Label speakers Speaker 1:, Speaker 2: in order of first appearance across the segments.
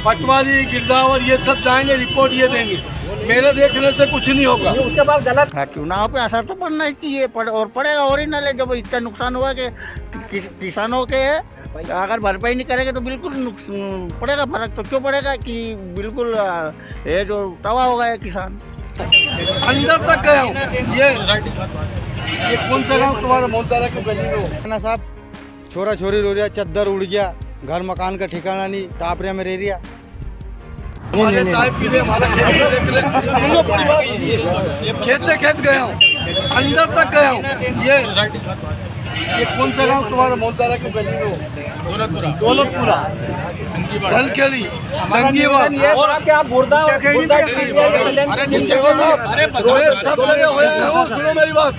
Speaker 1: पटवारी गिरदावर ये सब जाएंगे, रिपोर्ट ये देंगे। मेरे देखने से कुछ नहीं होगा।
Speaker 2: उसके बाद गलत
Speaker 3: हाँ, चुनाव पे असर तो पड़ना ही चाहिए, और पड़ेगा। और ही न ले, जब इतना नुकसान हुआ कि किसानों के अगर भरपाई नहीं करेंगे तो बिल्कुल पड़ेगा फर्क। तो क्यों पड़ेगा कि बिल्कुल ये जो तबाह हो गया किसान।
Speaker 1: अंदर तक गया हूँ। ये कौन सा गाँव तुम्हारा मोहतारा के गली में हो?
Speaker 4: ना साहब, छोरा छोरी रो रहा, चद्दर उड़ गया, घर मकान का ठिकाना नहीं, टापरिया में रह रिया।
Speaker 1: हमारे चाय पी ले, हमारा खेत से देख ले। सुनो पूरी बात, खेत से खेत गया हूँ, अंदर तक गया हूँ। ये कौन सा गाँव तुम्हारा मोहतारा के गली में हो? दौलतपुरा, धनखेड़ी, जंगीवाल और
Speaker 2: क्या आप मुर्दा
Speaker 1: सब जगह होया है। वो सुनो मेरी बात,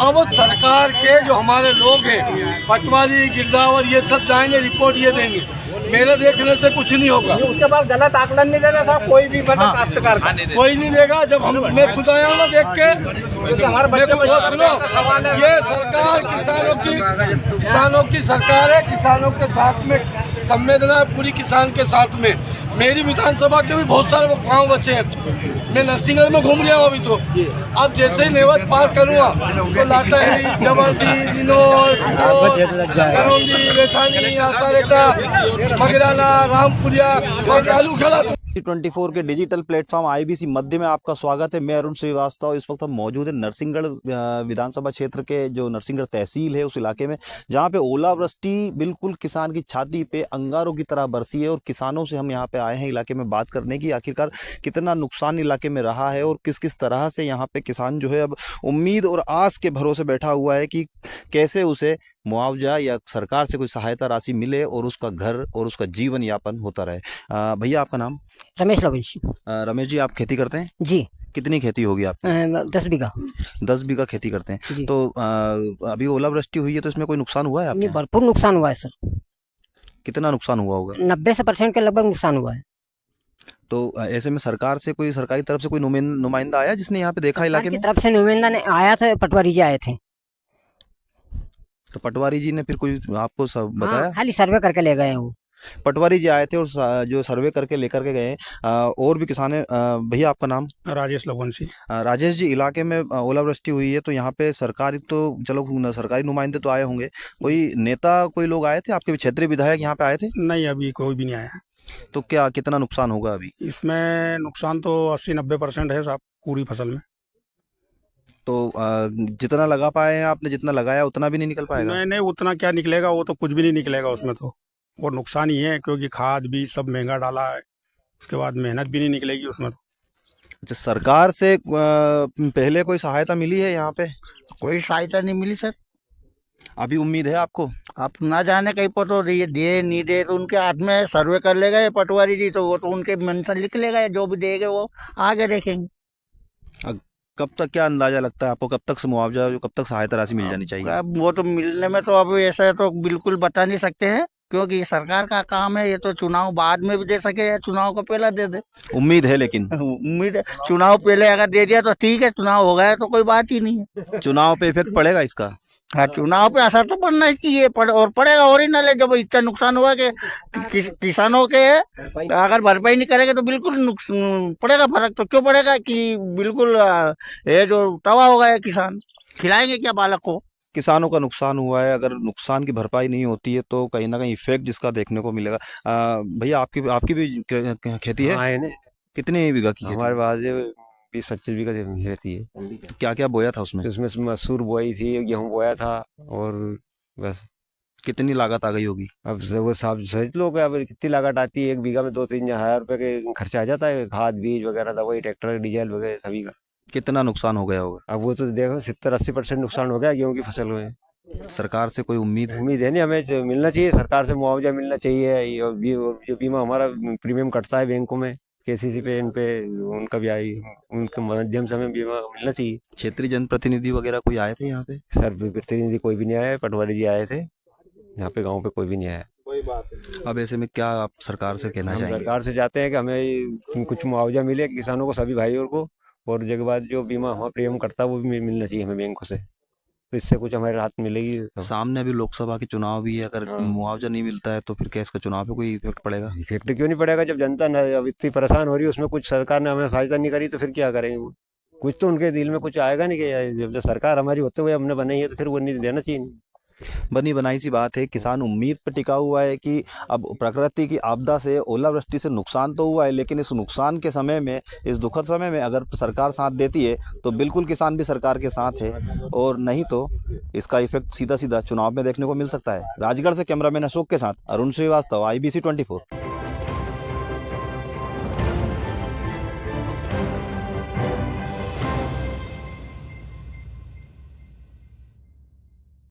Speaker 1: अब सरकार के जो हमारे लोग हैं, पटवारी गिरदावर ये सब जाएंगे, रिपोर्ट ये देंगे। मेरे देखने से कुछ नहीं होगा।
Speaker 2: उसके बाद गलत आकलन नहीं देगा साहब कोई भी मतलब काश्तकार का।
Speaker 1: कोई नहीं देगा। जब मैं खुद आया हूँ ना देख के,
Speaker 2: क्योंकि हमारे बच्चे
Speaker 1: सुनो, ये सरकार किसानों की सरकार है। किसानों के साथ में संवेदना है, पूरी किसान के साथ में। मेरी विधानसभा के भी बहुत सारे गाँव बचे हैं। मैं नरसिंहगढ़ में घूम रहा हूँ अभी। तो अब जैसे ही नेवत पार करूँगा तो लाटाही, जबलजी, बिनोर, करौंदी, रेठानी, आसारेटा, मगराना, रामपुरिया और कालू खेला।
Speaker 5: 24 के डिजिटल प्लेटफॉर्म आईबीसी मध्य में आपका स्वागत है। मैं अरुण श्रीवास्तव। इस वक्त हम मौजूद है नरसिंहगढ़ विधानसभा क्षेत्र के जो नरसिंहगढ़ तहसील है उस इलाके में, जहां पे ओलावृष्टि बिल्कुल किसान की छाती पे अंगारों की तरह बरसी है। और किसानों से हम यहां पे आए हैं इलाके में बात करने की, आखिरकार कितना नुकसान इलाके में रहा है और किस किस तरह से यहाँ पे किसान जो है अब उम्मीद और आस के भरोसे बैठा हुआ है कि कैसे उसे मुआवजा या सरकार से कोई सहायता राशि मिले और उसका घर और उसका जीवन यापन होता रहे। भैया, आपका नाम?
Speaker 6: रमेश रविश।
Speaker 5: रमेश जी, आप खेती करते हैं?
Speaker 6: जी।
Speaker 5: कितनी खेती होगी आपकी?
Speaker 6: 10 बीघा।
Speaker 5: 10 बीघा खेती करते हैं
Speaker 6: जी।
Speaker 5: तो अभी ओलावृष्टि हुई है तो इसमें कोई नुकसान हुआ है आपके?
Speaker 6: नहीं, भरपूर नुकसान हुआ है सर।
Speaker 5: कितना नुकसान हुआ होगा?
Speaker 6: 90% के लगभग नुकसान हुआ है।
Speaker 5: तो ऐसे में सरकार से कोई, सरकारी तरफ से कोई नुमाइंदा आया जिसने यहाँ पे देखा इलाके में?
Speaker 6: तरफ से नुमाइंदा ने आया था, पटवारी जी आए थे।
Speaker 5: तो पटवारी जी ने फिर कोई आपको सब बताया?
Speaker 6: खाली सर्वे करके ले गए हैं वो।
Speaker 5: पटवारी जी आए थे और जो सर्वे करके लेकर के गए। और भी किसान है। भैया, आपका नाम?
Speaker 4: राजेश लवंशी।
Speaker 5: राजेश जी, इलाके में ओलावृष्टि हुई है तो यहाँ पे सरकारी तो चलो सरकारी नुमाइंदे तो आए होंगे, कोई नेता, कोई लोग आए थे आपके? क्षेत्रीय विधायक यहाँ पे आए थे?
Speaker 4: नहीं, अभी कोई भी नहीं आया।
Speaker 5: तो क्या कितना नुकसान होगा अभी?
Speaker 4: इसमें नुकसान तो 80-90% है साहब पूरी फसल में।
Speaker 5: तो जितना लगा पाए हैं आपने, जितना लगाया उतना भी नहीं निकल पाएगा?
Speaker 4: नहीं, उतना क्या निकलेगा, वो तो कुछ भी नहीं निकलेगा उसमें तो। और नुकसान ही है क्योंकि खाद भी सब महंगा डाला है, उसके बाद मेहनत भी नहीं निकलेगी उसमें तो।
Speaker 5: अच्छा, सरकार से पहले कोई सहायता मिली है यहाँ पे?
Speaker 3: कोई सहायता नहीं मिली सर।
Speaker 5: अभी उम्मीद है आपको?
Speaker 3: आप ना जाने कहीं पर तो ये दे नहीं दे, तो उनके हाथ में सर्वे कर लेगा ये पटवारी जी, तो वो तो उनके मन से लिख लेगा, जो भी देगा वो आगे देखेंगे।
Speaker 5: कब तक, क्या अंदाजा लगता है आपको, कब तक से मुआवजा, कब तक सहायता राशि मिल जानी चाहिए?
Speaker 3: अब वो तो मिलने में तो अब ऐसा तो बिल्कुल बता नहीं सकते हैं, क्योंकि सरकार का काम है। ये तो चुनाव बाद में भी दे सके या चुनाव को पहले दे दे।
Speaker 5: उम्मीद है लेकिन?
Speaker 3: उम्मीद है, चुनाव पहले अगर दे दिया तो ठीक है, चुनाव हो गया तो कोई बात ही नहीं है।
Speaker 5: चुनाव पे इफेक्ट पड़ेगा इसका?
Speaker 3: हाँ, चुनाव पे असर तो पड़ना ही चाहिए, और पड़ेगा। और ही न ले, जब इतना नुकसान हुआ कि किसानों के अगर भरपाई नहीं करेंगे तो बिल्कुल पड़ेगा फर्क। तो क्यों पड़ेगा कि बिल्कुल ये जो तबाह हो गया किसान, खिलाएंगे क्या बालक को?
Speaker 5: किसानों का नुकसान हुआ है, अगर नुकसान की भरपाई नहीं होती है तो कहीं ना कहीं इफेक्ट जिसका देखने को मिलेगा। भैया, आपकी भी खेती है?
Speaker 7: हाँ,
Speaker 5: कितनी बीघा की खेती?
Speaker 7: हमारे पास 20-25 बीघा जमीन रहती है।
Speaker 5: तो क्या क्या बोया था उसमें?
Speaker 7: उसमें मसूर बोई थी, गेहूं बोया था और बस।
Speaker 5: कितनी लागत आ गई होगी?
Speaker 7: अब वो सब सही लोग, अब कितनी लागत आती है, 1 बीघा में 2-3 हजार रुपए के खर्चा आ जाता है, खाद बीज वगैरह, दवाई, ट्रैक्टर, डीजल वगैरह सभी का।
Speaker 5: कितना नुकसान हो गया होगा?
Speaker 7: अब वो तो देखो 70-80% नुकसान हो गया गेहूं की फसल में।
Speaker 5: सरकार से कोई उम्मीद है?
Speaker 7: उम्मीद है नहीं, हमें मिलना चाहिए, सरकार से मुआवजा मिलना चाहिए। और जो बीमा हमारा प्रीमियम कटता है बैंकों में, केसीसी पे, इन पे उनका भी आई, उनके माध्यम से हमें बीमा मिलना चाहिए।
Speaker 5: क्षेत्रीय जनप्रतिनिधि वगैरह कोई आए थे यहाँ पे?
Speaker 7: सर, प्रतिनिधि कोई भी नहीं आया, पटवारी जी आए थे यहाँ पे, गांव पे कोई भी नहीं आया।
Speaker 5: अब ऐसे में क्या आप सरकार से कहना
Speaker 7: हम
Speaker 5: चाहेंगे?
Speaker 7: सरकार से चाहते हैं कि हमें कुछ मुआवजा मिले किसानों को, सभी भाइयों को, और जगह बाद जो बीमा हमारा प्रीमियम करता है वो भी मिलना चाहिए हमें बैंकों से। तो इससे कुछ हमारे राहत मिलेगी।
Speaker 5: सामने अभी लोकसभा के चुनाव भी है, अगर
Speaker 7: हाँ।
Speaker 5: मुआवजा नहीं मिलता है तो फिर क्या इसका चुनाव पे कोई इफेक्ट पड़ेगा?
Speaker 7: इफेक्ट क्यों नहीं पड़ेगा? जब जनता अब इतनी परेशान हो रही है, उसमें कुछ सरकार ने हमें सहायता नहीं करी तो फिर क्या करेंगे वो? कुछ तो उनके दिल में कुछ आएगा नहीं कि जब सरकार हमारी होते हुए हमने बनाई है तो फिर वो नहीं देना चाहिए।
Speaker 5: बनी बनाई सी बात है, किसान उम्मीद पर टिका हुआ है कि अब प्रकृति की आपदा से, ओलावृष्टि से नुकसान तो हुआ है, लेकिन इस नुकसान के समय में, इस दुखद समय में अगर सरकार साथ देती है तो बिल्कुल किसान भी सरकार के साथ है, और नहीं तो इसका इफेक्ट सीधा सीधा चुनाव में देखने को मिल सकता है। राजगढ़ से कैमरामैन अशोक के साथ अरुण श्रीवास्तव, IBC 24।